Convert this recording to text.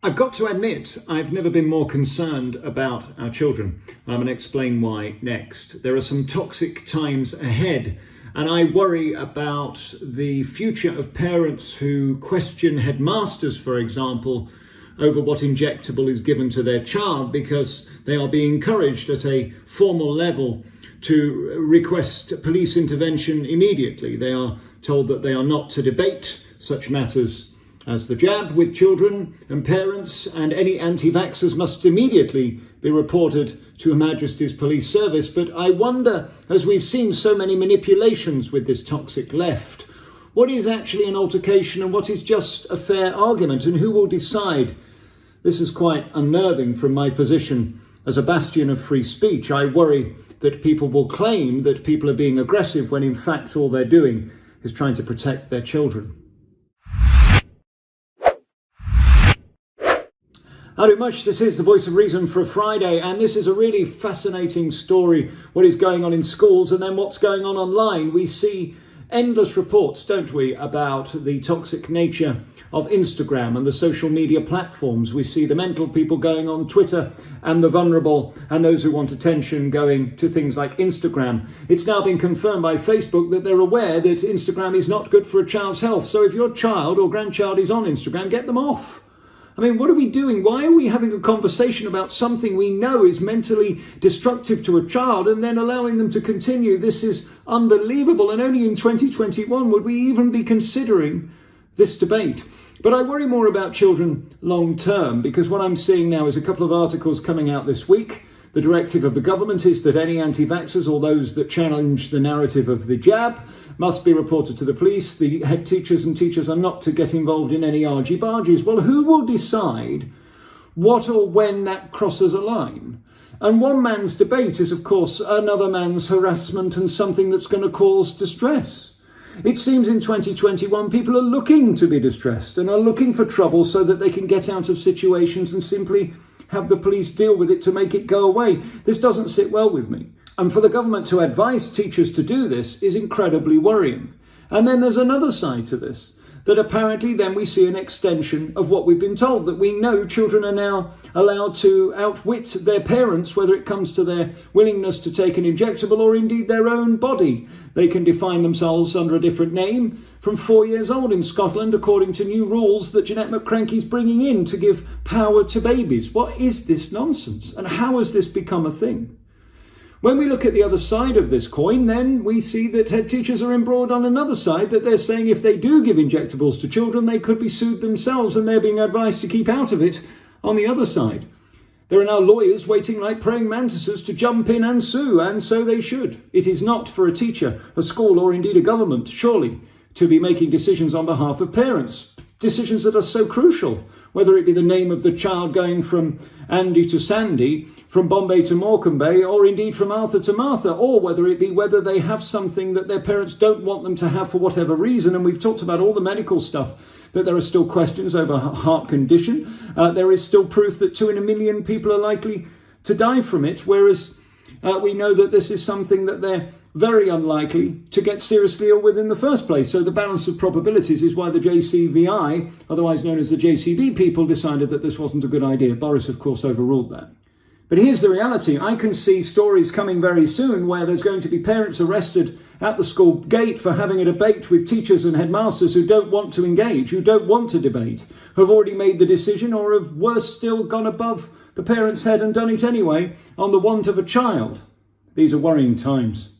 I've got to admit, I've never been more concerned about our children. I'm going to explain why next. There are some toxic times ahead, and I worry about the future of parents who question headmasters, for example, over what injectable is given to their child because they are being encouraged at a formal level to request police intervention immediately. They are told that they are not to debate such matters as the jab with children and parents, and any anti-vaxxers must immediately be reported to Her Majesty's Police Service. But I wonder, as we've seen so many manipulations with this toxic left, what is actually an altercation and what is just a fair argument, and who will decide? This is quite unnerving from my position as a bastion of free speech. I worry that people will claim that people are being aggressive when in fact all they're doing is trying to protect their children. Howdy much, this is the Voice of Reason for a Friday, and this is a really fascinating story, what is going on in schools and then what's going on online. We see endless reports, don't we, about the toxic nature of Instagram and the social media platforms. We see the mental people going on Twitter and the vulnerable and those who want attention going to things like Instagram. It's now been confirmed by Facebook that they're aware that Instagram is not good for a child's health. So if your child or grandchild is on Instagram, get them off. I mean, what are we doing? Why are we having a conversation about something we know is mentally destructive to a child and then allowing them to continue? This is unbelievable. And only in 2021 would we even be considering this debate. But I worry more about children long term, because what I'm seeing now is a couple of articles coming out this week. The directive of the government is that any anti-vaxxers or those that challenge the narrative of the jab must be reported to the police. The head teachers and teachers are not to get involved in any argy-bargies. Well, who will decide what or when that crosses a line? And one man's debate is, of course, another man's harassment and something that's going to cause distress. It seems in 2021 people are looking to be distressed and are looking for trouble so that they can get out of situations and simply have the police deal with it to make it go away. This doesn't sit well with me. And for the government to advise teachers to do this is incredibly worrying. And then there's another side to this, that apparently then we see an extension of what we've been told, that we know children are now allowed to outwit their parents, whether it comes to their willingness to take an injectable or indeed their own body. They can define themselves under a different name from 4 years old in Scotland, according to new rules that Jeanette McCrankey's bringing in to give power to babies. What is this nonsense? And how has this become a thing? When we look at the other side of this coin, then we see that head teachers are embroiled on another side, that they're saying if they do give injectables to children, they could be sued themselves, and they're being advised to keep out of it on the other side. There are now lawyers waiting like praying mantises to jump in and sue, and so they should. It is not for a teacher, a school, or indeed a government, surely, to be making decisions on behalf of parents. Decisions that are so crucial, whether it be the name of the child going from Andy to Sandy, from Bombay to Morecambe Bay, or indeed from Arthur to Martha, or whether it be whether they have something that their parents don't want them to have for whatever reason. And we've talked about all the medical stuff, that there are still questions over heart condition. There is still proof that 2 in a million people are likely to die from it, whereas we know that this is something that they're very unlikely to get seriously ill with in the first place. So the balance of probabilities is why the JCVI, otherwise known as the JCB people, decided that this wasn't a good idea. Boris, of course, overruled that. But here's the reality. I can see stories coming very soon where there's going to be parents arrested at the school gate for having a debate with teachers and headmasters who don't want to engage, who don't want to debate, who have already made the decision, or have worse still gone above the parent's head and done it anyway on the want of a child. These are worrying times.